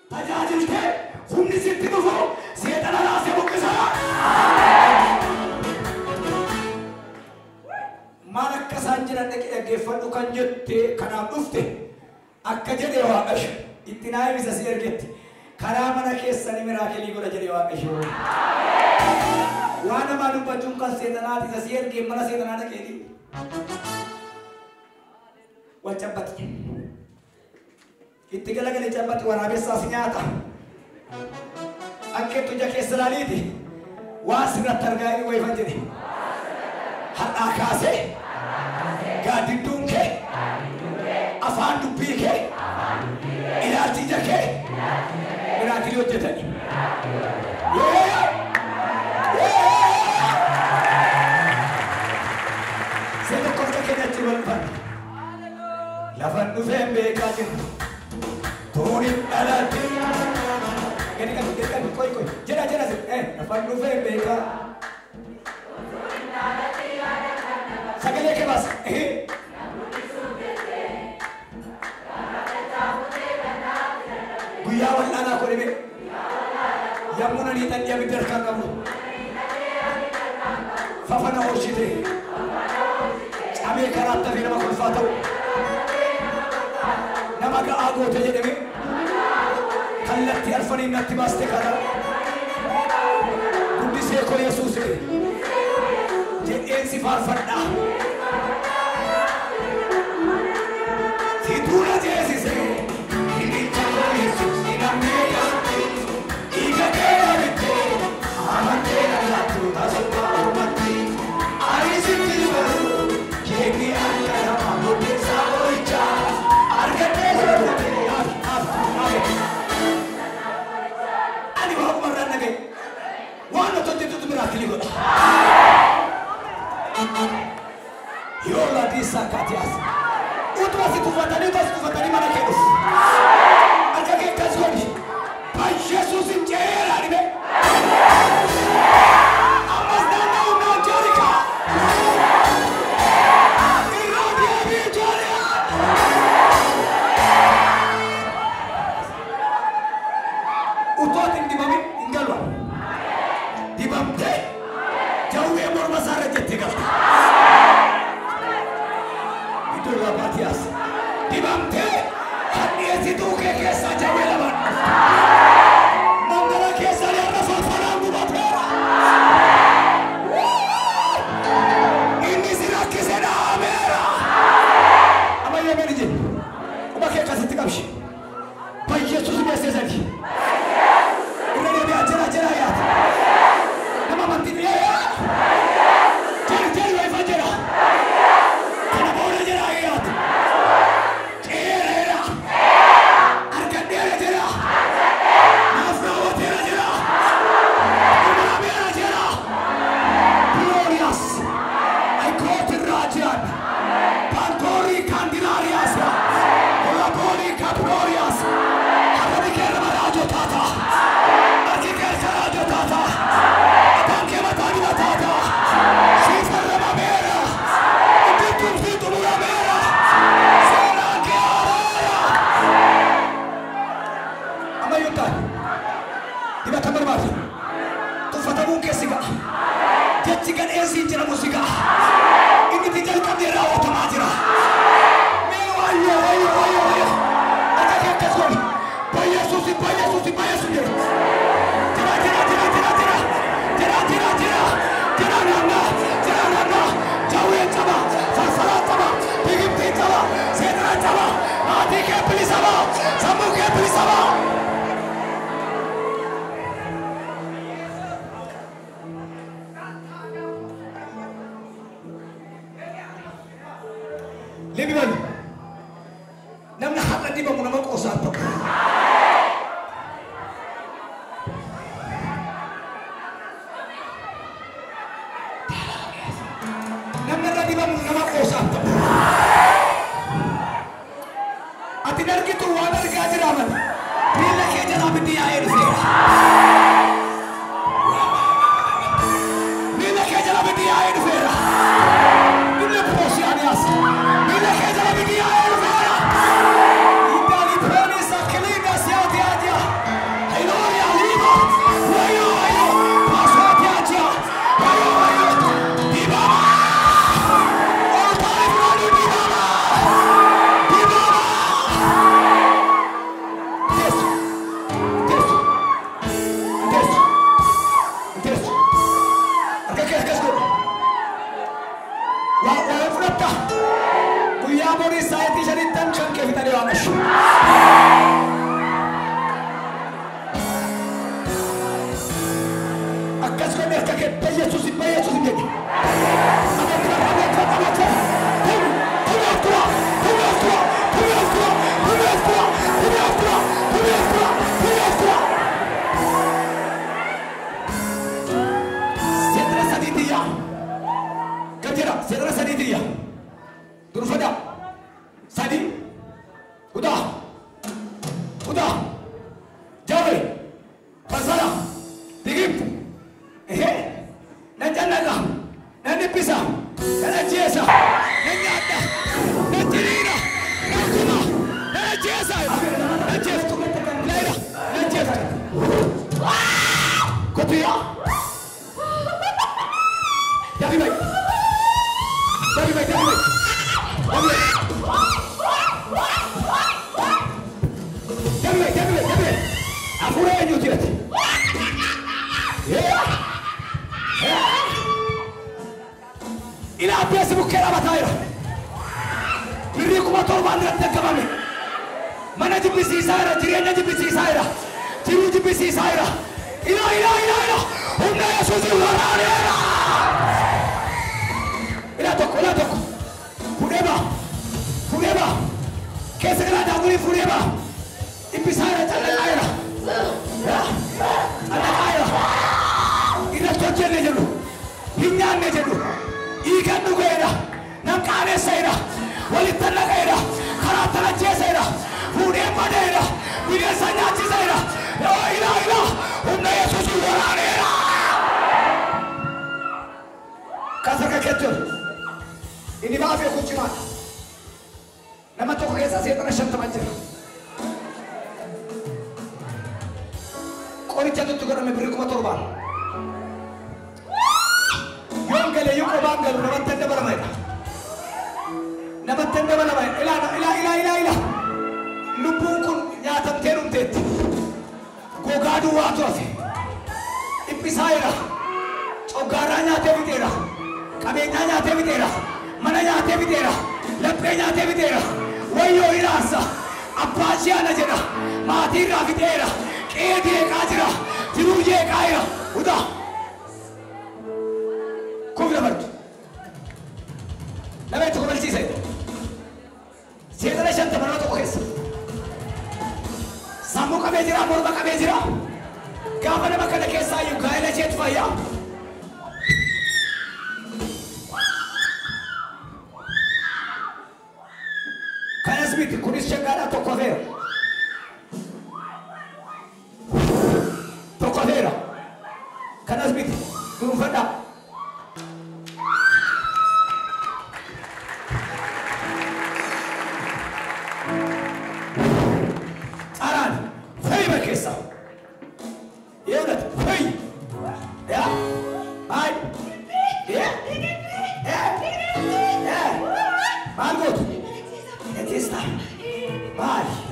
tajaajiltee humni sitti dhufu seexana raasee buqqisa. Maal akka isaan jiran dhaggeeffadhu kan jette kanaaf dhufte akka jedhee Waaqayyo itti naa ibsa si ergetti karaa mana keessanii miraakelii godha jedhee Waaqayyo. Waan namaa dubbachuun kan seexanaati isa si ergee mana seexanaa dhaqeeti. Wal cabbatti. Itti galagalee cabbatti waraabessaas nyaata. Akkeettu ija keessa laaliiti. Waan sirratti argaa inni wayifan jedhe. Har'aa kaasee. Gaadidduun kee. Afaan dubbii kee. Ilaalchi ija kee. Miraakilii hojjetani. Seena kofta keenyatti walfan. Lafan dhufeen beekaa jiru. Tuunin dhalate. Gadi koi. Jira si. Lafan dhufeen beekaa. Sagalee kee baas. Guyyaa wal'aanaa godhame. Yommuu nanii dhandhee abidda harkaan qabu. Fafana hojjete. Camee karaatti hafee nama kolfaa ta'u. Nama ga'aa goote jedhame. Kallattii arfanii natti baaste karaa. Guddisee koo Yesuus jedheen si faarfadhaa. Si tuula jeesise. Hidhicha koo Yesuus hidhamee yaadde. Dhiiga kee yaadde. Amantee dhalattuu taasifaa uummatte. Ani sitti baru. Keekni akka nama murteessaa qorichaa. Argattee soorate. Ani waan marraan dhagaye. Waan nuti hojjetutu miraakilii godha. Yoo laadii saakkaatiyaas. Utuma si tuffatanii mana kee dhufu. Akka kee akkas godhi. Yesuus hin ceeraa dhibe. Ammas naannoo humnaa joorikaa. Irraa deebii jooriyaa. Utooti hin dibamin hin galwa. Dibamtee jawwee morma isaarra jettee galta. Iddoo Rabaatiyaas. Dibamtee hadheessituu kee keessaa jawwee lamaan. Mandara keessa irra falfalaan gubateera. Inni si rakkisee dhaameera. Ammayyaa meeni jedhu. Quba kee akkasitti qabshi. Yesuus beeksisati. Irra deebi'aa jira yaata. Nama amantii dhiyeeyaa. Jari wayfa jira. Kana booda jira yaata. Ceereera. Argadheera jira. Naaf raawwateera jira. Dhumaameera jira. Glorious. Aikootirraa jiran. Pantoorii kaandilaariyaas. Olaboorii kaaplooriyaas. Harani keera maraajoo taata. Arki keessa raajoo taata. Abaan kee mataan hima taata. Siifarra mameera. Iddittumsii xumurameera. Seenaan kee haaraara. Ammayyuu ta'an. Dibata barbaadu. Tuffatamuun keessi ga'a. Jechi gadheensiin jedhamu si ga'a. Inni itti jalqabdee raawwatamaa jira. Mee wayyoo. Akka kee akkas godhi. Yesuus jedhu. Jira naannaa. Jawween caba. Farfaraan caba. Bigimtiin caba. Seetanaan caba. Maatii kee bilisaba. Sammuu kee bilisaba. በኢየሱስ ይገኝ Sedra Sadidria Durfada Sadi Udah Jawi Pasala Digip Najanaga Nanipisa Nanajesa Nanyata Natirina Nakuma Najesa Najesa Naira Najesa Kotia Javi Bhai Ila pesa bukera batayra Biri kuma torban rakkamame Mana jibisi saira jirena jibisi saira Jiru jibisi saira Ila Umna Yesus warane Ila toko Fureba Kesa kana daguri fureba Ipisara chalalaira Alalaira Ila toche nejedu Hinyan nejedu Ikan nugaira Namkane saira Walitana gaira Karatana chesaira Fureba neira Vinesa nyachi saira Ila Umna Yesus warane Kasaka ketchur Ini maaf ya kunciman. Nama toko kesa saya tanah shantam aja. Kori jatuh tu kerana memberi kuma torban. Yang kali yang kau banggal nama tenda balamai. Nama tenda balamai. Ila. Lupung kun nyatam terum tet. Gogadu watu afi. Ipisaira. Ogaranya tevitera. Kabenya tevitera. Mana nyaate bitera, laphee nyaate bitera, wayyoo ilaasa, abbaa shi'ana jedha, maatii irraa fixeera, qe'ee jeeqaa jira, jiruu jeeqaa jira, uta. Kufi dabartu. Nama itti kubalchiise. Seetana shantama nama tokko keessa. Sammuu qabee jira, morma qabee jira. Gaafa nama kana keessaa iyyuu gaa'ela isheetu fayyaa. Kanas miti kunis cengana tokavera. Kanas miti durufada. Aran, fei berkesa. Yeunat, fei. Ya, ay, ya, Margot. Esta. Vai.